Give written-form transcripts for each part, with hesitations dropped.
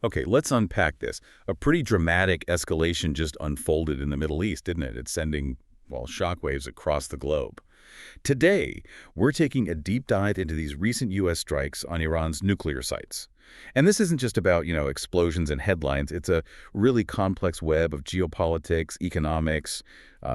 Okay, let's unpack this. A pretty dramatic escalation just unfolded in the Middle East, didn't it? It's sending, well, shockwaves across the globe. Today, we're taking a deep dive into these recent U.S. strikes on Iran's nuclear sites. And this isn't just about, explosions and headlines. It's a really complex web of geopolitics, economics,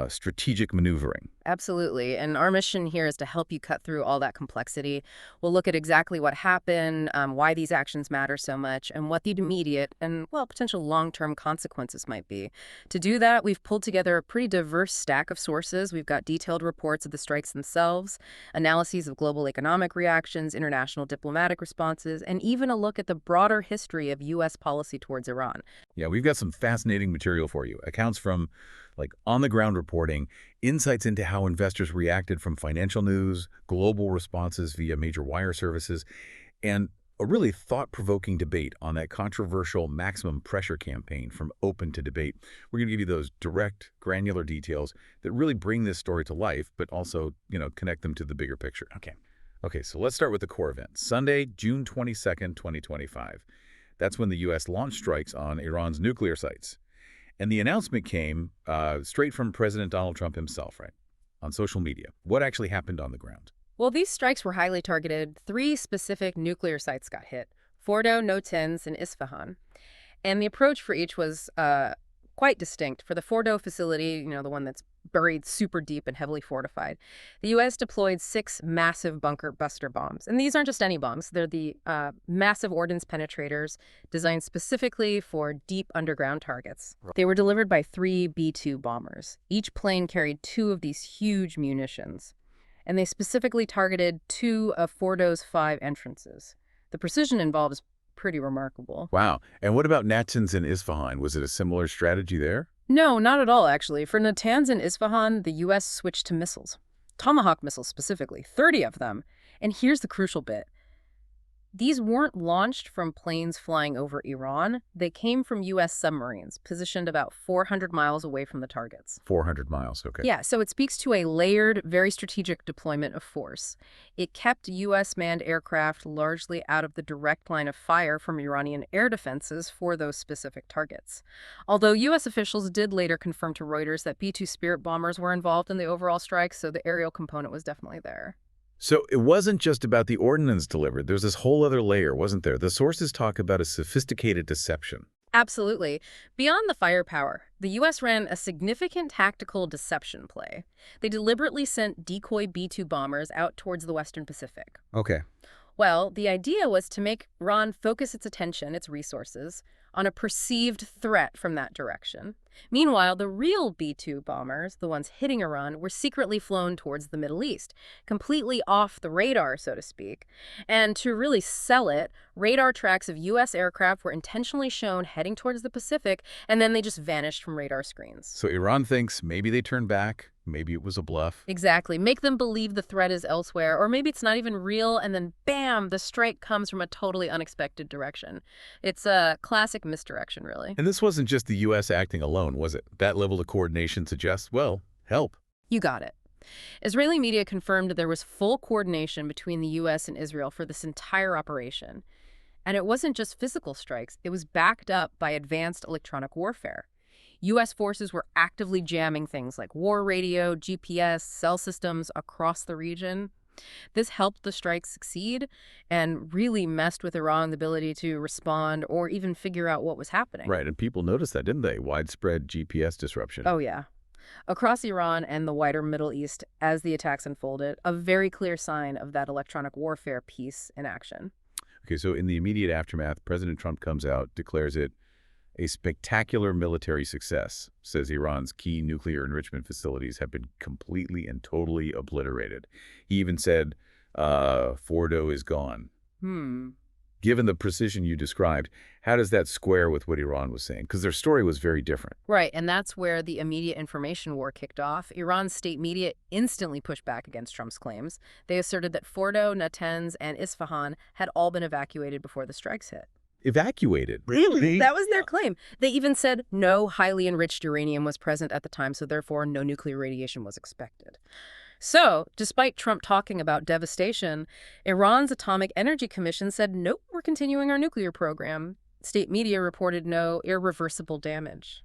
strategic maneuvering. Absolutely. And our mission here is to help you cut through all that complexity. We'll look at exactly what happened, why these actions matter so much, and what the immediate and, well, potential long-term consequences might be. To do that, we've pulled together a pretty diverse stack of sources. We've got detailed reports of the strikes themselves, analyses of global economic reactions, international diplomatic responses, and even a look at the broader history of U.S. policy towards Iran. Yeah, we've got some fascinating material for you. Accounts from, like, on-the-ground reporting, insights into how investors reacted from financial news, global responses via major wire services, and a really thought-provoking debate on that controversial maximum pressure campaign from open to debate. We're going to give you those direct, granular details that really bring this story to life, but also, connect them to the bigger picture. Okay, so let's start with the core event. Sunday, June 22nd, 2025. That's when the U.S. launched strikes on Iran's nuclear sites. And the announcement came straight from President Donald Trump himself, right, on social media. What actually happened on the ground? Well, these strikes were highly targeted. Three specific nuclear sites got hit: Fordo, Natanz, and Isfahan. And the approach for each was quite distinct. For the Fordo facility, the one that's buried super deep and heavily fortified, the U.S. deployed 6 massive bunker buster bombs. And these aren't just any bombs. They're the massive ordnance penetrators designed specifically for deep underground targets. Right. They were delivered by 3 B-2 bombers. Each plane carried 2 of these huge munitions. And they specifically targeted 2 of Fordo's 5 entrances. The precision involved is pretty remarkable. Wow. And what about Natanz and Isfahan? Was it a similar strategy there? No, not at all, actually. For Natanz and Isfahan, the U.S. switched to missiles. Tomahawk missiles specifically, 30 of them. And here's the crucial bit. These weren't launched from planes flying over Iran. They came from U.S. submarines, positioned about 400 miles away from the targets. 400 miles, okay. Yeah, so it speaks to a layered, very strategic deployment of force. It kept U.S. manned aircraft largely out of the direct line of fire from Iranian air defenses for those specific targets. Although U.S. officials did later confirm to Reuters that B-2 Spirit bombers were involved in the overall strike, so the aerial component was definitely there. So it wasn't just about the ordnance delivered. There's this whole other layer, wasn't there? The sources talk about a sophisticated deception. Absolutely. Beyond the firepower, the U.S. ran a significant tactical deception play. They deliberately sent decoy B-2 bombers out towards the Western Pacific. Okay. Well, the idea was to make Iran focus its attention, its resources, on a perceived threat from that direction. Meanwhile, the real B-2 bombers, the ones hitting Iran, were secretly flown towards the Middle East, completely off the radar, so to speak. And to really sell it, radar tracks of U.S. aircraft were intentionally shown heading towards the Pacific, and then they just vanished from radar screens. So Iran thinks maybe they turned back, maybe it was a bluff. Exactly. Make them believe the threat is elsewhere, or maybe it's not even real, and then bam, the strike comes from a totally unexpected direction. It's a classic misdirection, really. And this wasn't just the U.S. acting alone, was it? That level of coordination suggests, well, help. You got it. Israeli media confirmed there was full coordination between the U.S. and Israel for this entire operation. And it wasn't just physical strikes, it was backed up by advanced electronic warfare. U.S. forces were actively jamming things like war radio, GPS, cell systems across the region. This helped the strike succeed and really messed with Iran's ability to respond or even figure out what was happening. Right, and people noticed that, didn't they? Widespread GPS disruption. Oh, yeah. Across Iran and the wider Middle East, as the attacks unfolded, a very clear sign of that electronic warfare piece in action. Okay, so in the immediate aftermath, President Trump comes out, declares it a spectacular military success, says Iran's key nuclear enrichment facilities have been completely and totally obliterated. He even said, Fordo is gone. Given the precision you described, how does that square with what Iran was saying? Because their story was very different. Right, and that's where the immediate information war kicked off. Iran's state media instantly pushed back against Trump's claims. They asserted that Fordo, Natanz, and Isfahan had all been evacuated before the strikes hit. Evacuated? Really? That was their claim. They even said no highly enriched uranium was present at the time, so therefore no nuclear radiation was expected. So, despite Trump talking about devastation, Iran's Atomic Energy Commission said, nope, we're continuing our nuclear program. State media reported no irreversible damage.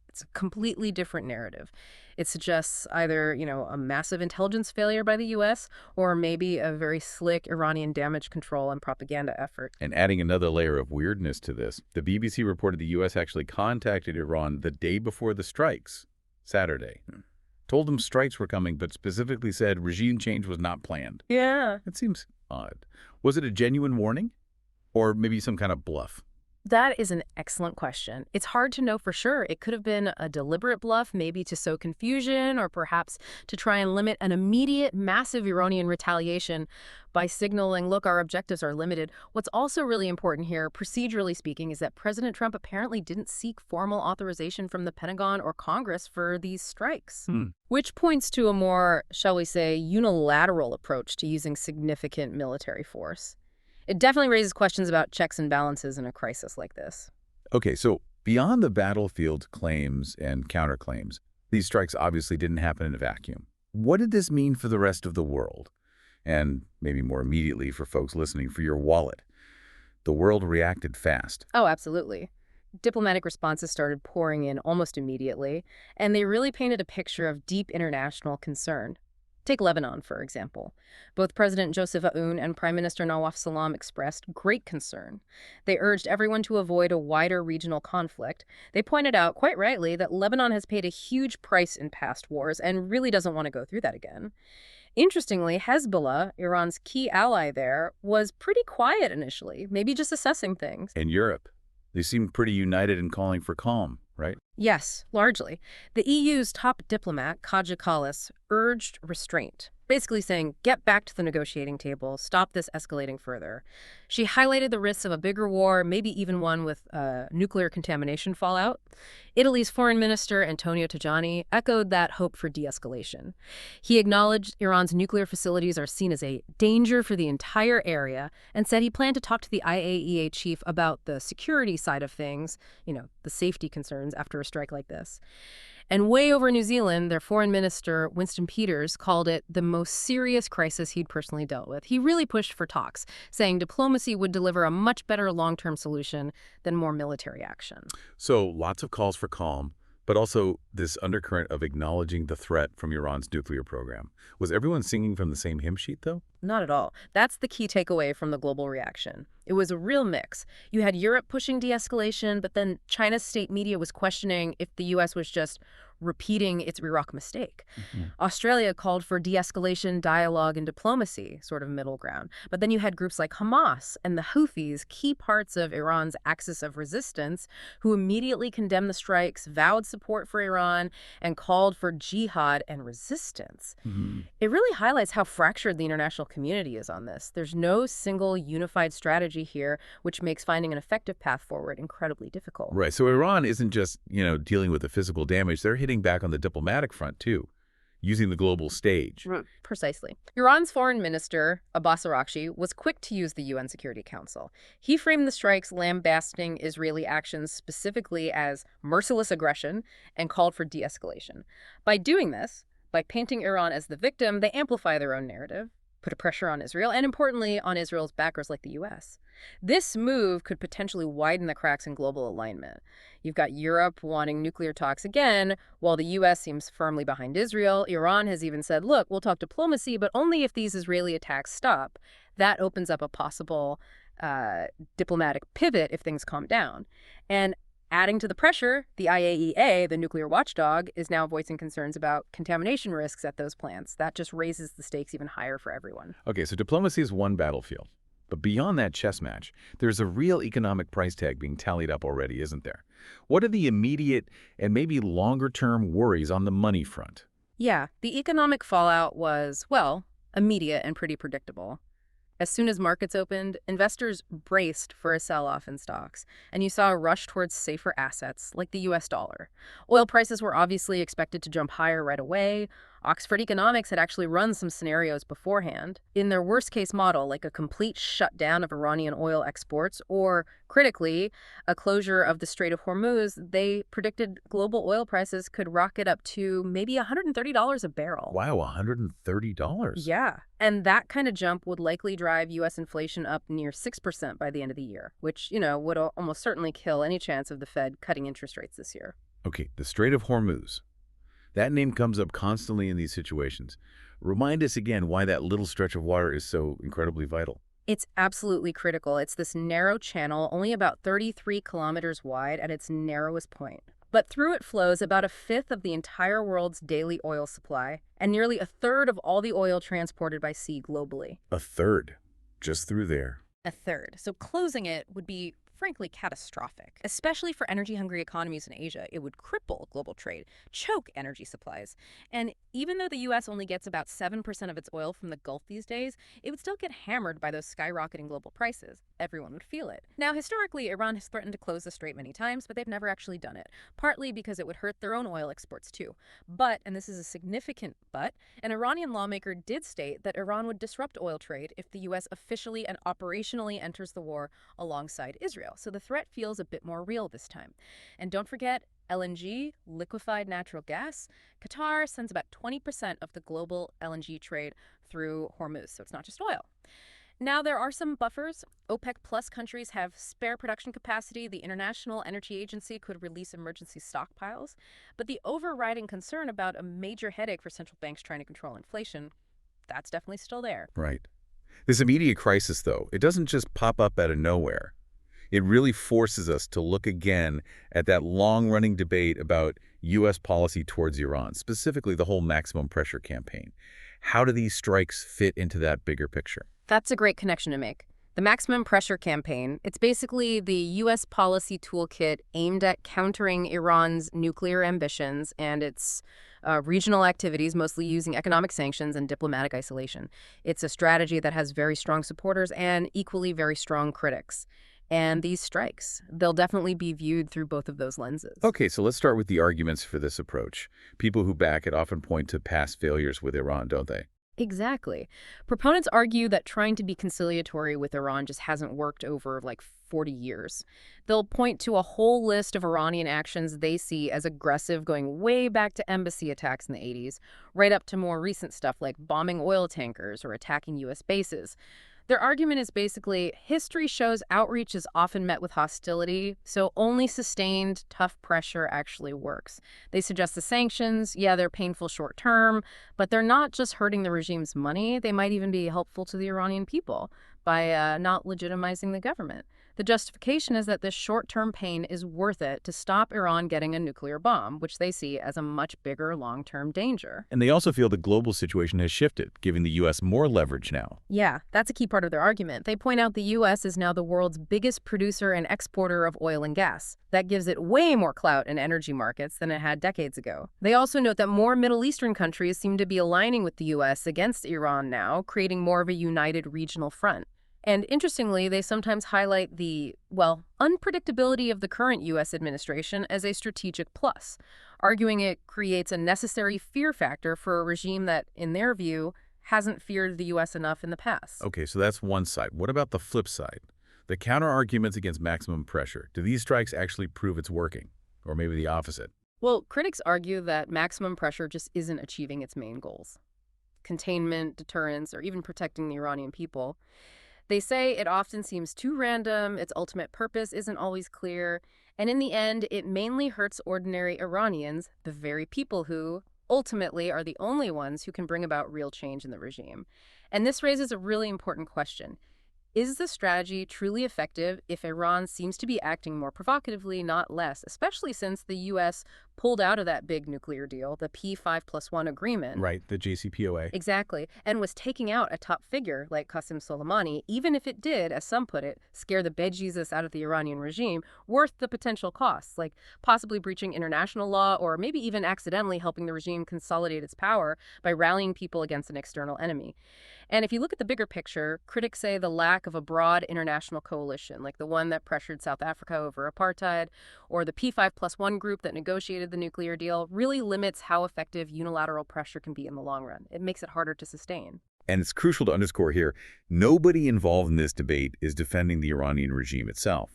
It's a completely different narrative. It suggests either, a massive intelligence failure by the U.S. or maybe a very slick Iranian damage control and propaganda effort. And adding another layer of weirdness to this, the BBC reported the U.S. actually contacted Iran the day before the strikes, Saturday. Told them strikes were coming, but specifically said regime change was not planned. Yeah. It seems odd. Was it a genuine warning? Or maybe some kind of bluff? That is an excellent question. It's hard to know for sure. It could have been a deliberate bluff, maybe to sow confusion or perhaps to try and limit an immediate massive Iranian retaliation by signaling, look, our objectives are limited. What's also really important here, procedurally speaking, is that President Trump apparently didn't seek formal authorization from the Pentagon or Congress for these strikes, which points to a more, shall we say, unilateral approach to using significant military force. It definitely raises questions about checks and balances in a crisis like this. Okay, so beyond the battlefield claims and counterclaims, these strikes obviously didn't happen in a vacuum. What did this mean for the rest of the world? And maybe more immediately for folks listening, for your wallet. The world reacted fast. Oh, absolutely. Diplomatic responses started pouring in almost immediately, and they really painted a picture of deep international concern. Take Lebanon, for example. Both President Joseph Aoun and Prime Minister Nawaf Salam expressed great concern. They urged everyone to avoid a wider regional conflict. They pointed out, quite rightly, that Lebanon has paid a huge price in past wars and really doesn't want to go through that again. Interestingly, Hezbollah, Iran's key ally there, was pretty quiet initially, maybe just assessing things. In Europe, they seemed pretty united in calling for calm, right? Yes, largely. The EU's top diplomat, Kaja Kallas, urged restraint, basically saying, get back to the negotiating table, stop this escalating further. She highlighted the risks of a bigger war, maybe even one with nuclear contamination fallout. Italy's foreign minister, Antonio Tajani, echoed that hope for de-escalation. He acknowledged Iran's nuclear facilities are seen as a danger for the entire area and said he planned to talk to the IAEA chief about the security side of things, the safety concerns after a strike like this. And way over New Zealand, their foreign minister, Winston Peters, called it the most serious crisis he'd personally dealt with. He really pushed for talks, saying diplomacy would deliver a much better long-term solution than more military action. So lots of calls for calm, but also this undercurrent of acknowledging the threat from Iran's nuclear program. Was everyone singing from the same hymn sheet, though? Not at all. That's the key takeaway from the global reaction. It was a real mix. You had Europe pushing de-escalation, but then China's state media was questioning if the U.S. was just repeating its Iraq mistake. Australia called for de-escalation, dialogue, and diplomacy, sort of middle ground. But then you had groups like Hamas and the Houthis, key parts of Iran's axis of resistance, who immediately condemned the strikes, vowed support for Iran, and called for jihad and resistance. It really highlights how fractured the international community is on this. There's no single unified strategy here, which makes finding an effective path forward incredibly difficult. Right. So Iran isn't just, dealing with the physical damage. They're hitting back on the diplomatic front, too, using the global stage. Precisely. Iran's foreign minister, Abbas Araghchi, was quick to use the UN Security Council. He framed the strikes lambasting Israeli actions specifically as merciless aggression and called for de-escalation. By doing this, by painting Iran as the victim, they amplify their own narrative, put a pressure on Israel, and importantly, on Israel's backers like the U.S. This move could potentially widen the cracks in global alignment. You've got Europe wanting nuclear talks again, while the U.S. seems firmly behind Israel. Iran has even said, look, we'll talk diplomacy, but only if these Israeli attacks stop. That opens up a possible diplomatic pivot if things calm down. And adding to the pressure, the IAEA, the nuclear watchdog, is now voicing concerns about contamination risks at those plants. That just raises the stakes even higher for everyone. Okay, so diplomacy is one battlefield. But beyond that chess match, there's a real economic price tag being tallied up already, isn't there? What are the immediate and maybe longer-term worries on the money front? Yeah, the economic fallout was, well, immediate and pretty predictable. As soon as markets opened, investors braced for a sell-off in stocks, and you saw a rush towards safer assets like the U.S. dollar. Oil prices were obviously expected to jump higher right away. Oxford Economics had actually run some scenarios beforehand. In their worst-case model, like a complete shutdown of Iranian oil exports, or, critically, a closure of the Strait of Hormuz, they predicted global oil prices could rocket up to maybe $130 a barrel. Wow, $130? Yeah, and that kind of jump would likely drive U.S. inflation up near 6% by the end of the year, which, would almost certainly kill any chance of the Fed cutting interest rates this year. Okay, the Strait of Hormuz. That name comes up constantly in these situations. Remind us again why that little stretch of water is so incredibly vital. It's absolutely critical. It's this narrow channel, only about 33 kilometers wide at its narrowest point. But through it flows about a fifth of the entire world's daily oil supply and nearly a third of all the oil transported by sea globally. A third, just through there. A third. So closing it would be, frankly, catastrophic, especially for energy-hungry economies in Asia. It would cripple global trade, choke energy supplies. And even though the U.S. only gets about 7% of its oil from the Gulf these days, it would still get hammered by those skyrocketing global prices. Everyone would feel it. Now, historically, Iran has threatened to close the strait many times, but they've never actually done it, partly because it would hurt their own oil exports too. But, and this is a significant but, an Iranian lawmaker did state that Iran would disrupt oil trade if the U.S. officially and operationally enters the war alongside Israel. So the threat feels a bit more real this time. And don't forget, LNG, liquefied natural gas. Qatar sends about 20% of the global LNG trade through Hormuz, so it's not just oil. Now, there are some buffers. OPEC Plus countries have spare production capacity. The International Energy Agency could release emergency stockpiles. But the overriding concern about a major headache for central banks trying to control inflation, that's definitely still there. Right. This immediate crisis, though, it doesn't just pop up out of nowhere. It really forces us to look again at that long-running debate about U.S. policy towards Iran, specifically the whole maximum pressure campaign. How do these strikes fit into that bigger picture? That's a great connection to make. The maximum pressure campaign, it's basically the U.S. policy toolkit aimed at countering Iran's nuclear ambitions and its regional activities, mostly using economic sanctions and diplomatic isolation. It's a strategy that has very strong supporters and equally very strong critics. And these strikes, they'll definitely be viewed through both of those lenses. Okay, so let's start with the arguments for this approach. People who back it often point to past failures with Iran, don't they? Exactly. Proponents argue that trying to be conciliatory with Iran just hasn't worked over like 40 years. They'll point to a whole list of Iranian actions they see as aggressive, going way back to embassy attacks in the 80s, right up to more recent stuff like bombing oil tankers or attacking U.S. bases. Their argument is basically, history shows outreach is often met with hostility, so only sustained, tough pressure actually works. They suggest the sanctions, yeah, they're painful short term, but they're not just hurting the regime's money, they might even be helpful to the Iranian people by not legitimizing the government. The justification is that this short-term pain is worth it to stop Iran getting a nuclear bomb, which they see as a much bigger long-term danger. And they also feel the global situation has shifted, giving the U.S. more leverage now. Yeah, that's a key part of their argument. They point out the U.S. is now the world's biggest producer and exporter of oil and gas. That gives it way more clout in energy markets than it had decades ago. They also note that more Middle Eastern countries seem to be aligning with the U.S. against Iran now, creating more of a united regional front. And interestingly, they sometimes highlight the, well, unpredictability of the current U.S. administration as a strategic plus, arguing it creates a necessary fear factor for a regime that, in their view, hasn't feared the U.S. enough in the past. Okay, so that's one side. What about the flip side? The counter-arguments against maximum pressure. Do these strikes actually prove it's working? Or maybe the opposite? Well, critics argue that maximum pressure just isn't achieving its main goals. Containment, deterrence, or even protecting the Iranian people. They say it often seems too random, its ultimate purpose isn't always clear, and in the end, it mainly hurts ordinary Iranians, the very people who, ultimately, are the only ones who can bring about real change in the regime. And this raises a really important question. Is the strategy truly effective if Iran seems to be acting more provocatively, not less, especially since the U.S. pulled out of that big nuclear deal, the P5+1 agreement? Right, the JCPOA. Exactly, and was taking out a top figure like Qasem Soleimani, even if it did, as some put it, scare the bejesus out of the Iranian regime, worth the potential costs, like possibly breaching international law or maybe even accidentally helping the regime consolidate its power by rallying people against an external enemy. And if you look at the bigger picture, critics say the lack of a broad international coalition, like the one that pressured South Africa over apartheid, or the P5+1 group that negotiated of the nuclear deal really limits how effective unilateral pressure can be in the long run. It makes it harder to sustain. And it's crucial to underscore here, nobody involved in this debate is defending the Iranian regime itself.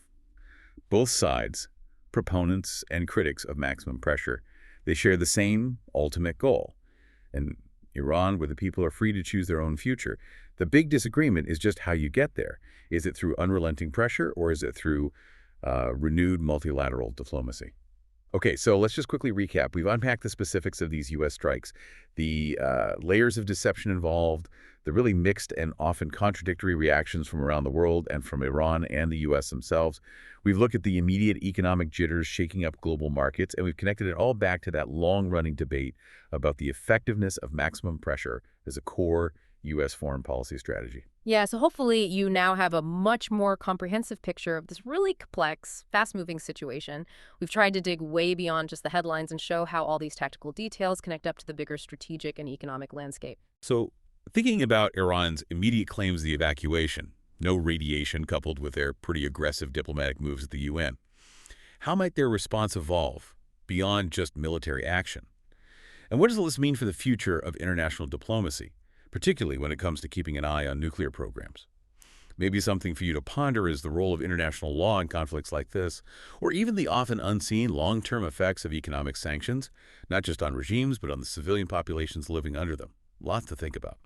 Both sides, proponents and critics of maximum pressure, they share the same ultimate goal. And Iran, where the people are free to choose their own future. The big disagreement is just how you get there. Is it through unrelenting pressure, or is it through renewed multilateral diplomacy? Okay, so let's just quickly recap. We've unpacked the specifics of these U.S. strikes, the layers of deception involved, the really mixed and often contradictory reactions from around the world and from Iran and the U.S. themselves. We've looked at the immediate economic jitters shaking up global markets, and we've connected it all back to that long-running debate about the effectiveness of maximum pressure as a core U.S. foreign policy strategy. Yeah, so hopefully you now have a much more comprehensive picture of this really complex, fast-moving situation. We've tried to dig way beyond just the headlines and show how all these tactical details connect up to the bigger strategic and economic landscape. So, thinking about Iran's immediate claims of the evacuation, no radiation coupled with their pretty aggressive diplomatic moves at the UN, how might their response evolve beyond just military action? And what does all this mean for the future of international diplomacy, particularly when it comes to keeping an eye on nuclear programs? Maybe something for you to ponder is the role of international law in conflicts like this, or even the often unseen long-term effects of economic sanctions, not just on regimes, but on the civilian populations living under them. Lots to think about.